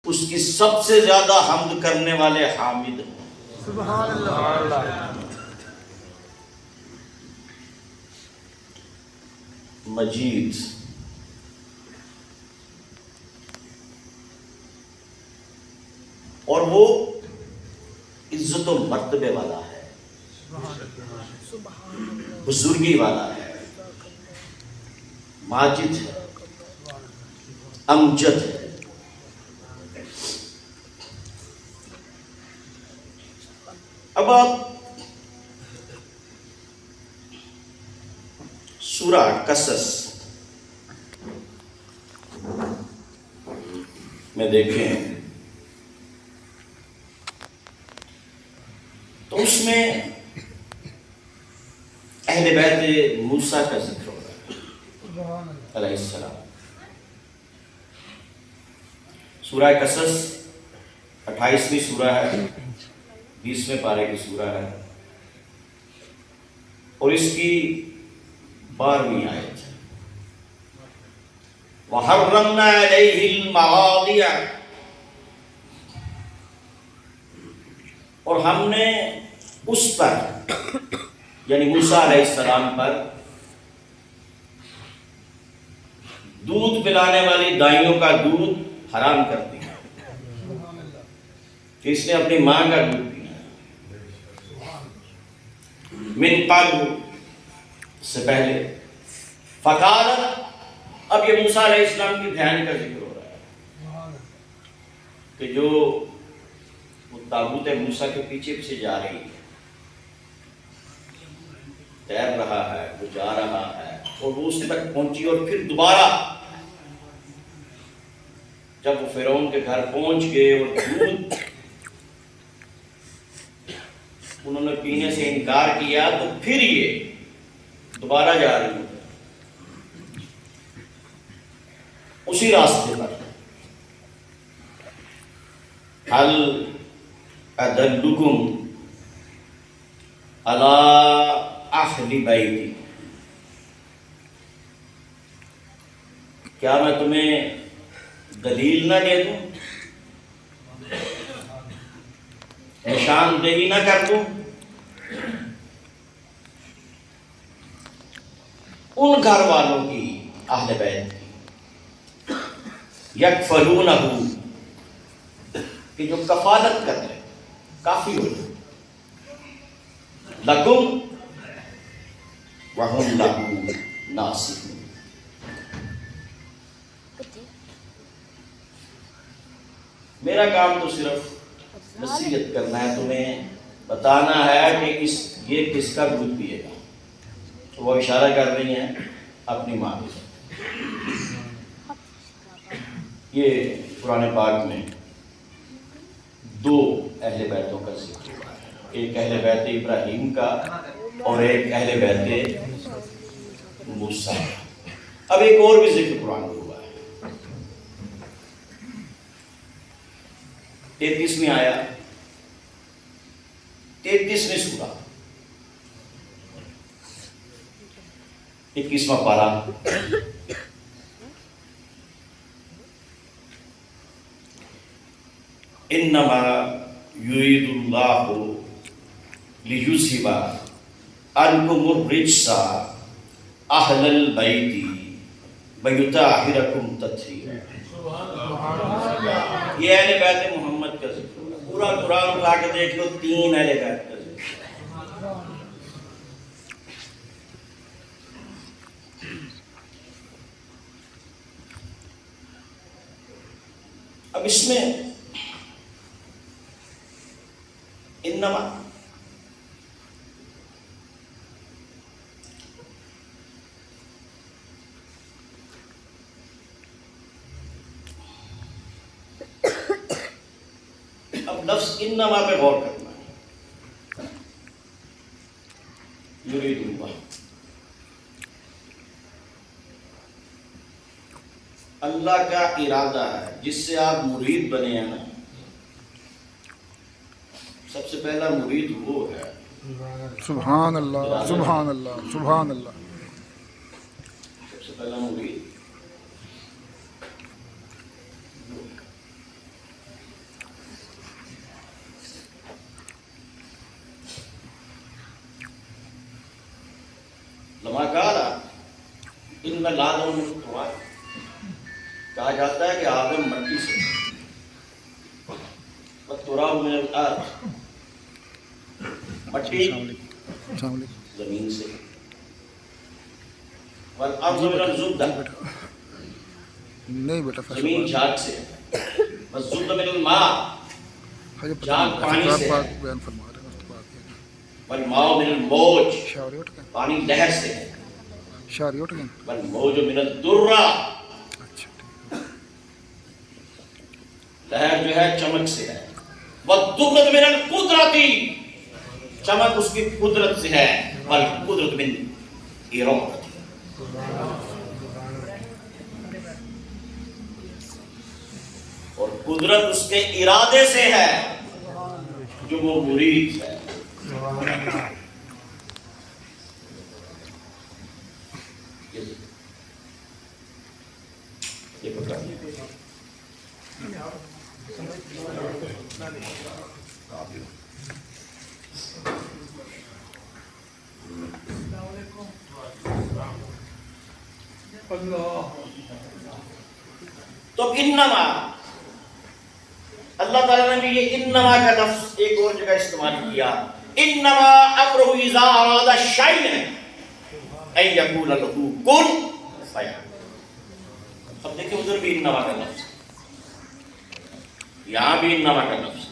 اس کی سب سے زیادہ حمد کرنے والے حامد ہیں۔ سبحان اللہ۔ مجید اور وہ عزت و مرتبے والا ہے، بزرگی والا ہے، ماجد ہے، امجد ہے۔ اب آپ سورہ قصص میں دیکھیں تو اس میں اہل بیت موسیٰ کا ذکر ہو رہا ہے علیہ السلام۔ سورہ قصص 28ویں سورہ ہے، 20ویں پارے کی سورہ ہے، اور اس کی 12ویں آیت ہے۔ وَحَرَّمْنَا عَلَيْهِ الْمَوَاضِعَ، اور ہم نے اس پر یعنی موسیٰ علیہ السلام پر دودھ پلانے والی دائیوں کا دودھ حرام کر دیا کہ اس نے اپنی ماں کا دودھ پیا من قبل، سے پہلے۔ فقالت، اب یہ موسیٰ علیہ السلام کی بہن کا ذکر ہو رہا ہے کہ جو وہ تابوت موسیٰ کے پیچھے پیچھے جا رہی ہے، تیر رہا ہے، وہ جا رہا ہے، اور وہ اس تک پہنچی، اور پھر دوبارہ جب وہ فرعون کے گھر پہنچ گئے اور دودھ انہوں نے پینے سے انکار کیا، تو پھر یہ دوبارہ جا رہی ہے اسی راستے پر۔ حل ادلکم علی اہل بیتی، کیا میں تمہیں دلیل نہ دے دوں، نشاندہی نہ کر دوں ان گھر والوں کی، اہل بیت کی، یکفلونہ، کہ جو کفالت کر لے، کافی ہو جائے، لکم وہم لہو ناصحون۔ میرا کام تو صرف نصیحت کرنا ہے، تمہیں بتانا ہے کہ یہ کس کا دودھ پیے گا۔ تو وہ اشارہ کر رہی ہیں اپنی ماں کی۔ یہ قرآن پاک میں دو اہل بیتوں کا ذکر ہوا ہے، ایک اہل بیت ابراہیم کا اور ایک اہل بیت موسیٰ۔ اب ایک اور بھی ذکر قرآن میں ہوا ہے، 33ویں آیا، 33ویں سورہ، 21واں پارہ۔ انما یرید اللہ لیذھب عنکم الرجس اہل البیت ویطہرکم تطہیرا۔ یہ اہل بیت محمد کا ذکر ہے۔ پورا قرآن اٹھا کے دیکھ لو، 3 اہل بیت کا ذکر ہے۔ اب اس میں انما اب لفظ انما پہ غور کرنا ہے۔ یرید اللہ، اللہ کا ارادہ ہے، جس سے آپ مرید بنے ہیں نا، سب سے پہلا مرید وہ ہے۔ سبحان اللہ، سبحان اللہ، سبحان اللہ۔ سب سے پہلا مرید اللہ من التراب. کہا جاتا ہے کہ آدم مٹی سے والتراب من الارض، مٹی السلام علیکم. زمین سے، والارض من الزبدہ، نہیں بیٹا زمین جھاگ سے، والزبدہ من الماء، جھاگ پانی سے، بیان فرما رہے ہیں. والماء من الموج، شاعری اٹھ گئے، پانی لہر سے، شاعری اٹھ گئے. والموج من الدرہ، اچھا لہر جو ہے چمک سے ہے، والدرۃ من القدرۃ، چمک اس کی قدرت سے ہے، والقدرۃ من ارادۃ، اور قدرت اس کے ارادے سے ہے جو وہ مرید ہے. یہ پکڑ لیں. تو انما، اللہ تعالیٰ نے بھی یہ انما کا لفظ ایک اور جگہ استعمال کیا. انما امرہ اذا اراد شیئا ان یقول له کن فیکون. اب دیکھیں ادھر بھی انما کا لفظ، یہاں بھی انما کا لفظ.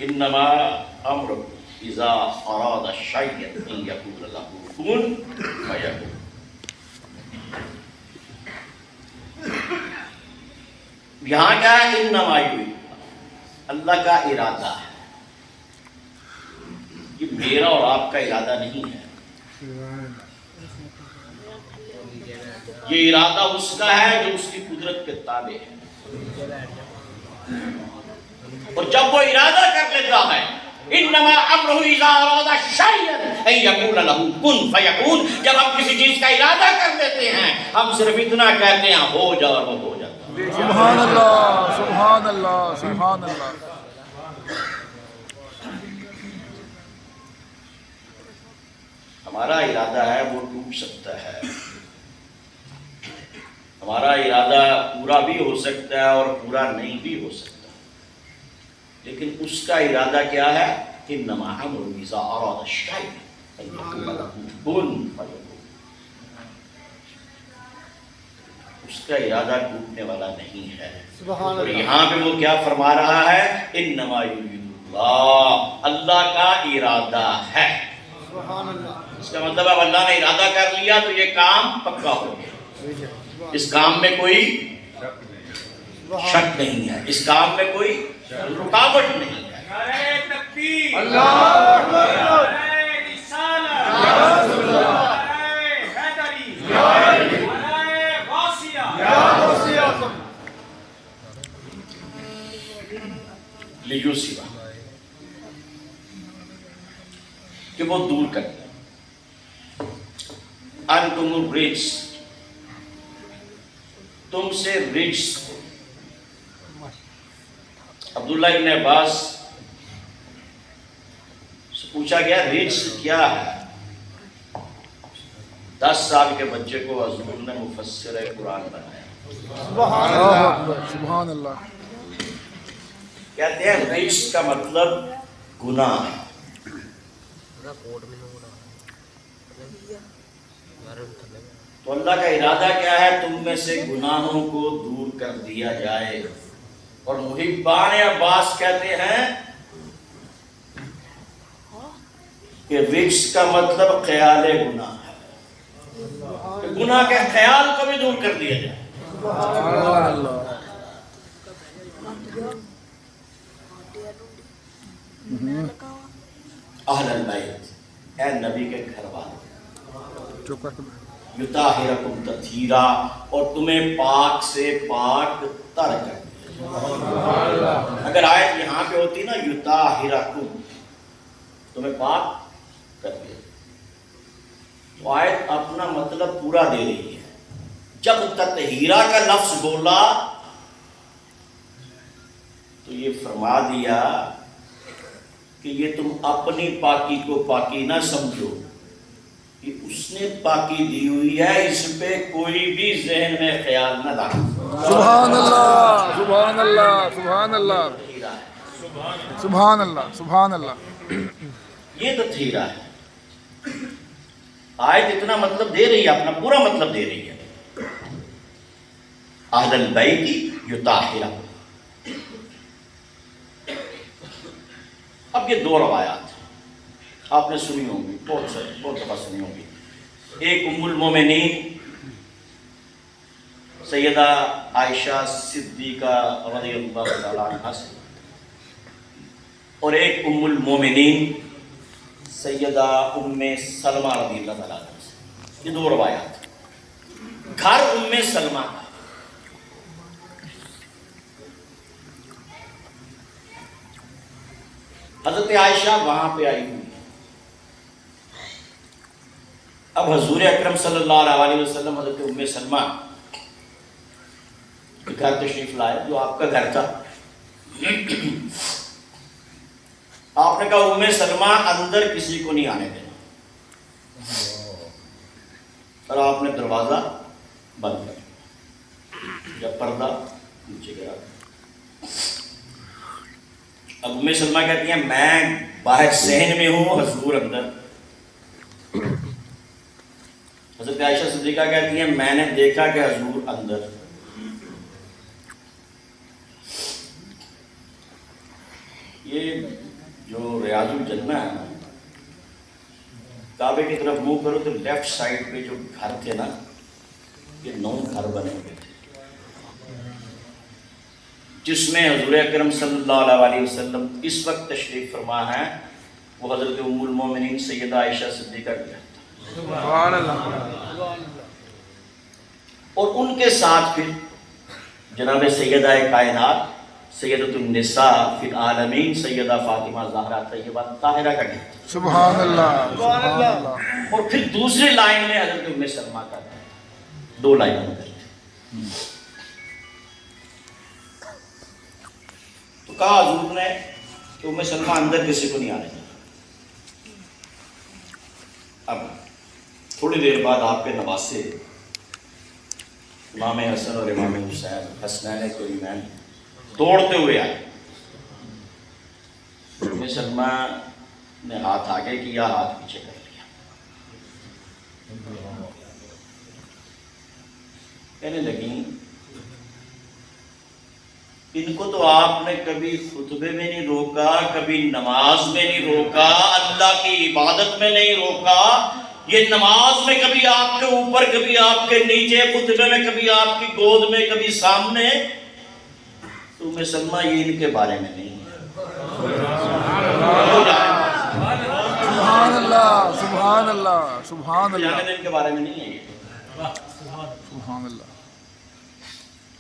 انما امرہ اذا اراد شیئا ان یقول له کن فیکون. یہاں کیا ہے؟ انما یرید، اللہ کا ارادہ ہے. یہ میرا اور آپ کا ارادہ نہیں ہے، یہ ارادہ اس کا ہے جو اس کی قدرت کے تابع ہے. اور جب وہ ارادہ کر لیتا ہے، انما امرہ اذا اراد شیئا ان یقول له کن فیکون، جب ہم کسی چیز کا ارادہ کر لیتے ہیں ہم صرف اتنا کہتے ہیں ہو جا اور وہ ہو جاتا. سبحان اللہ، سبحان اللہ، سبحان اللہ. ہمارا ارادہ ہے وہ ٹوٹ سکتا ہے، ہمارا ارادہ پورا بھی ہو سکتا ہے اور پورا نہیں بھی ہو سکتا، لیکن اس کا ارادہ کیا ہے؟ انما امرہ اذا اراد شیئا ان یقول له کن فیکون. اس کا ارادہ ٹوٹنے والا نہیں ہے. اور یہاں پہ وہ کیا فرما رہا ہے؟ انما یرید اللہ، اللہ کا ارادہ ہے. اس کا مطلب اب اللہ نے ارادہ کر لیا تو یہ کام پکا ہو گیا. اس کام میں کوئی شک نہیں ہے، اس کام میں کوئی رکاوٹ نہیں ہے. لیوسیوا، کہ وہ دور کر دیں. انتم الرجس، تم سے رجس. عبداللہ ابن عباس سے پوچھا گیا رجس کیا ہے؟ 10 سال کے بچے کو حضور نے مفسر قرآن بنایا. سبحان اللہ. کہتے ہیں رجس کا مطلب گناہ ہے. تو اللہ کا ارادہ کیا ہے؟ تم میں سے گناہوں کو دور کر دیا جائے. اور محبان عباس کہتے ہیں کہ رجس کا مطلب خیال گناہ ہے، کہ گناہ کے خیال کو بھی دور کر دیا جائے. سبحان اللہ. اہل البیت، اے نبی کے گھر والے، چپ کر کے یطہرکم تطہیرا، اور تمہیں پاک سے پاک تر کر دیا. اگر آیت یہاں پہ ہوتی نا یطہرکم، تمہیں پاک کر دیا، تو آیت اپنا مطلب پورا دے رہی ہے. جب تطہیرا کا لفظ بولا تو یہ فرما دیا کہ یہ تم اپنی پاکی کو پاکی نہ سمجھو، یہ اس نے پاکی دی ہوئی ہے، اس پہ کوئی بھی ذہن میں خیال نہ لانا۔ سبحان اللہ سبحان اللہ سبحان اللہ سبحان اللہ سبحان اللہ۔ یہ تطہیرہ ہے۔ آیت اتنا مطلب دے رہی ہے، اپنا پورا مطلب دے رہی ہے۔ اہل البیت یطہرہ۔ اب یہ دو روایات آپ نے سنی ہوں گی، بہت دفعہ سنی ہوں گی۔ ایک ام المومنین سیدہ عائشہ صدیقہ رضی اللہ تعالیٰ عنہا سے، اور ایک ام المومنین سیدہ ام سلمہ رضی اللہ تعالیٰ عنہا سے۔ یہ دو روایات۔ گھر ام سلمہ کا، حضرت عائشہ وہاں پہ آئی ہوئی۔ اب حضور اکرم صلی اللہ علیہ وسلم حضرت ام سلمہ کے گھر تشریف لائے، جو آپ کا گھر تھا۔ آپ نے کہا ام سلمہ اندر کسی کو نہیں آنے دینا، اور آپ نے دروازہ بند کر دیا، جب پردہ نیچے گرا۔ اب ام سلمہ کہتی ہیں میں باہر صحن میں ہوں، حضور اندر۔ حضرت عائشہ صدیقہ کہتی ہیں میں نے دیکھا کہ حضور اندر۔ یہ جو ریاض الجنہ ہے نا، کعبے کی طرف منہ کرو تو لیفٹ سائڈ پہ جو گھر تھے نا، یہ 9 گھر بنے ہوئے تھے، جس میں حضور اکرم صلی اللہ علیہ وسلم اس وقت تشریف فرما ہے، وہ حضرت ام المومنین سیدہ عائشہ صدیقہ کا گھر تھا۔ سبحان اللہ۔ اور ان کے ساتھ پھر جناب سیدہ کائنات سیدۃ النساء فی العالمین سیدہ فاطمہ زہرا طیبہ طاہرہ کا گھر تھا۔ سبحان اللہ سبحان اللہ۔ اور پھر دوسری لائن میں حضرت ام سلمہ کا گھر، 2 لائنوں میں تھے۔ تو کہا حضور نے کہ ام سلمہ اندر کسی کو نہیں آنے دینا۔ اب تھوڑی دیر بعد آپ کے نواسے امام حسن اور امام حسین حسنین کریمین دوڑتے ہوئے آئے۔ ام سلمہ نے ہاتھ آگے کیا، ہاتھ پیچھے کر لیا، کہنے لگیں ان کو تو آپ نے کبھی خطبے میں نہیں روکا، کبھی نماز میں نہیں روکا، اللہ کی عبادت میں نہیں روکا، یہ نماز میں کبھی آپ کے اوپر، کبھی آپ کے نیچے، خطبے میں کبھی آپ کی گود میں، کبھی سامنے، تو ام سلمہ یہ ان کے بارے میں نہیں ہے۔ سبحان اللہ سبحان اللہ سبحان اللہ ان کے بارے میں نہیں ہے یہ۔ سبحان اللہ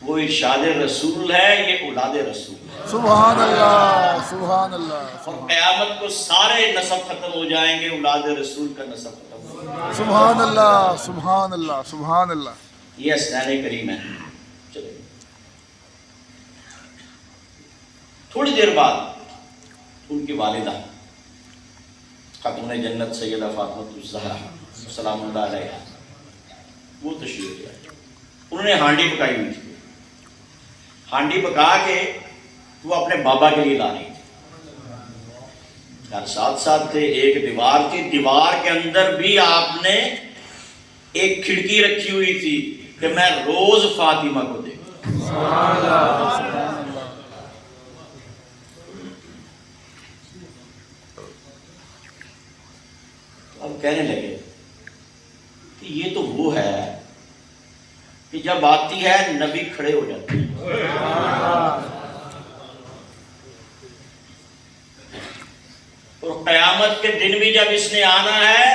وہ ارشاد رسول ہے، یہ اولاد رسول ہے۔ سبحان اللہ سبحان اللہ اور قیامت کو سارے نسب ختم ہو جائیں گے، اولاد رسول کا نسب ختم ہو جائے گا۔ سبحان اللہ سبحان اللہ سبحان اللہ۔ یہ حسنین کریم ہے۔ چلو تھوڑی دیر بعد ان کی والدہ خاتون جنت سیدہ فاطمہ الزہرا سلام اللہ علیہا وہ تشریف لائے۔ انہوں نے ہانڈی پکائی ہوئی تھی، ہانڈی پکا کے وہ اپنے بابا کے لیے لا رہی تھی۔ گھر ساتھ ساتھ تھے، ایک دیوار تھی، دیوار کے اندر بھی آپ نے ایک کھڑکی رکھی ہوئی تھی کہ میں روز فاطمہ کو دیکھوں۔ اب کہنے لگے کہ یہ تو وہ ہے کہ جب آتی ہے نبی کھڑے ہو جاتے ہیں، اور قیامت کے دن بھی جب اس نے آنا ہے،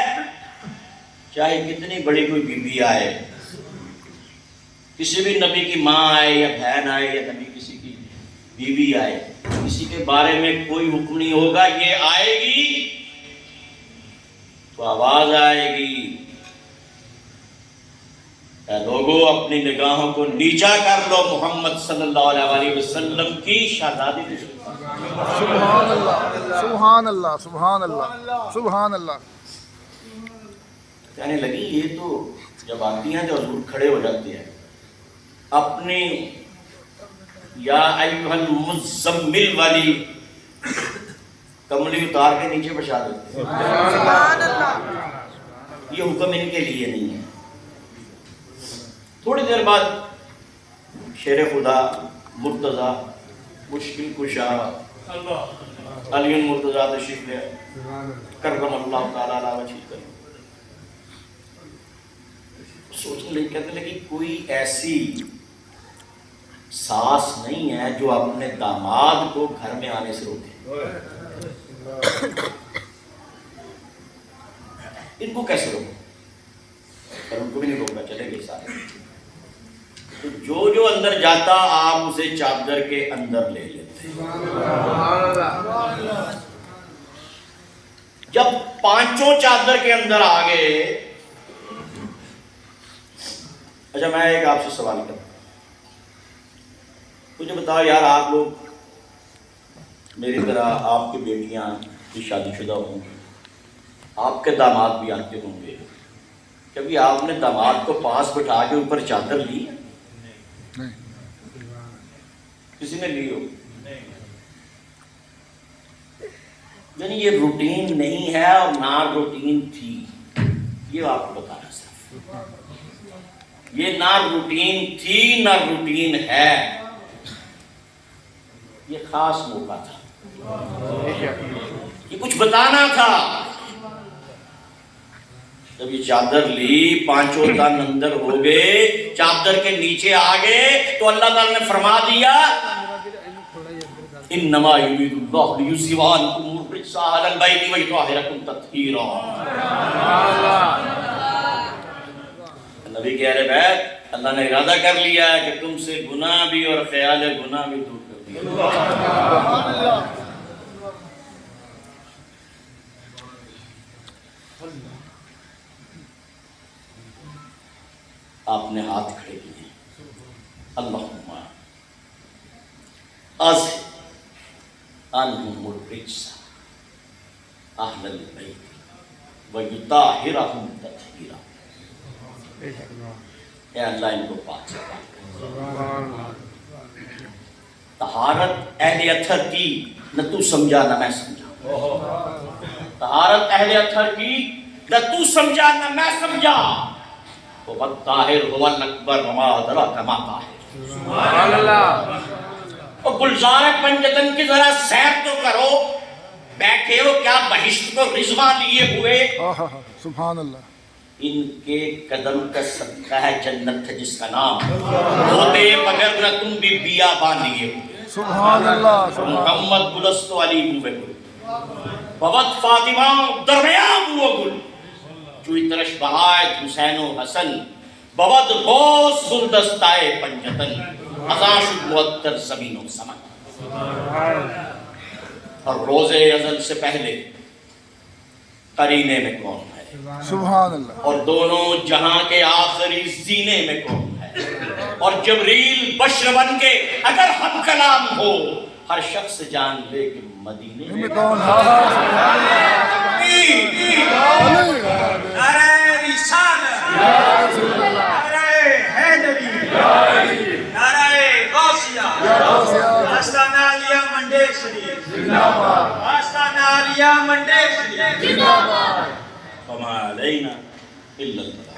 چاہے کتنی بڑی کوئی بی بی آئے، کسی بھی نبی کی ماں آئے یا بہن آئے یا نبی کسی کی بیوی آئے، کسی کے بارے میں کوئی حکم نہیں ہوگا، یہ آئے گی تو آواز آئے گی اے لوگوں اپنی نگاہوں کو نیچا کر لو، محمد صلی اللہ علیہ وسلم کی شہزادی کی سبحان اللہ سبحان اللہ سبحان اللہ سبحان اللہ۔ کہنے لگی یہ تو جب آتی ہیں تو حضور کھڑے ہو جاتے ہیں، اپنی یا ایھا المزمل والی کملی اتار کے نیچے بچھا دیتے ہیں۔ یہ حکم ان کے لیے نہیں ہے۔ تھوڑی دیر بعد شیر خدا مرتضیٰ مشکل کشا علی المرتضیٰ تشریف لے کرم اللہ تعالیٰ علیہ وجہ، سوچنے لگے، کہتے لگے کوئی ایسی ساس نہیں ہے جو اپنے داماد کو گھر میں آنے سے روکے، ان کو کیسے روکے؟ پر ان کو بھی نہیں روکنا، چلے گئے سارے۔ تو جو اندر جاتا آپ اسے چادر کے اندر لے لیتے۔ جب پانچوں چادر کے اندر آ گئے، اچھا میں ایک آپ سے سوال کرتا ہوں، مجھے بتاؤ یار، آپ لوگ میری طرح آپ کی بیٹیاں بھی شادی شدہ ہوں گی، آپ کے داماد بھی آتے ہوں گے، کبھی آپ نے داماد کو پاس بٹھا کے اوپر چادر لی ہے؟ کسی نے لی ہو؟ یعنی یہ روٹین نہیں ہے اور نہ روٹین تھی، یہ آپ کو بتانا صرف، یہ نہ روٹین تھی نہ روٹین ہے، یہ خاص موقع تھا، یہ کچھ بتانا تھا۔ جب یہ چادر لی، پانچوں تن اندر ہو گئے، چادر کے نیچے آ گئے، تو اللہ تعالیٰ نے فرما دیا انما یرید اللہ لیذھب عنکم الرجس اہل البیت ویطہرکم تطہیرا۔ نبی کے اہل بیت، اللہ نے ارادہ کر لیا ہے کہ تم سے گناہ بھی اور خیال گناہ بھی دور کر دیا۔ آپ نے ہاتھ کھڑے کیے، اللہم اذھب عنہم الرجس اہل البیت ویطہرہم تطہیرا۔ اے اللہ ان کو پاک سے پاک کر۔ طہارت اہل اطہر کی نہ تو سمجھا نہ میں سمجھا، طہارت اہل اطہر کی نہ تو سمجھا نہ میں سمجھا، وَالطَّاهِرُ هُوَ الْأَكْبَرُ وَمَا أَدْرَاكَ مَا طَاهِرٌ۔ سبحان اللہ۔ اور گلزار پنجتن کی ذرا سیر تو کرو، بیٹھے ہو کیا بہشت کو رضوان لیے ہوئے؟ سبحان اللہ۔ ان کے قدم کا صدقہ ہے جنت ہے جس کا نام، ہوتے مگر نہ تم بھی بیابان لیے ہوئے۔ سبحان اللہ۔ محمد گلست علی بوے گل، بوت فاطمہ درمیان بوے گل، چوئی ترش بہایت حسین و حسن، بوت غوث گلدستائے پنجتن، ازاں شد معطر زمین و سمن۔ اور روز ازل سے پہلے قرینے میں کون ہے؟ سبحان اللہ۔ اور دونوں جہاں کے آخری زینے میں کون ہے؟ اور جبریل بشر بن کے اگر ہم کلام ہو، ہر شخص جان لے کہ مدینے میں کون ہے؟ نعرہ رسالت، نعرہ حیدری، نعرہ غوثیہ، آستانہ عالیہ منڈے شریف، آستانہ عالیہ منڈے شریف، وما علینا الا البلاغ۔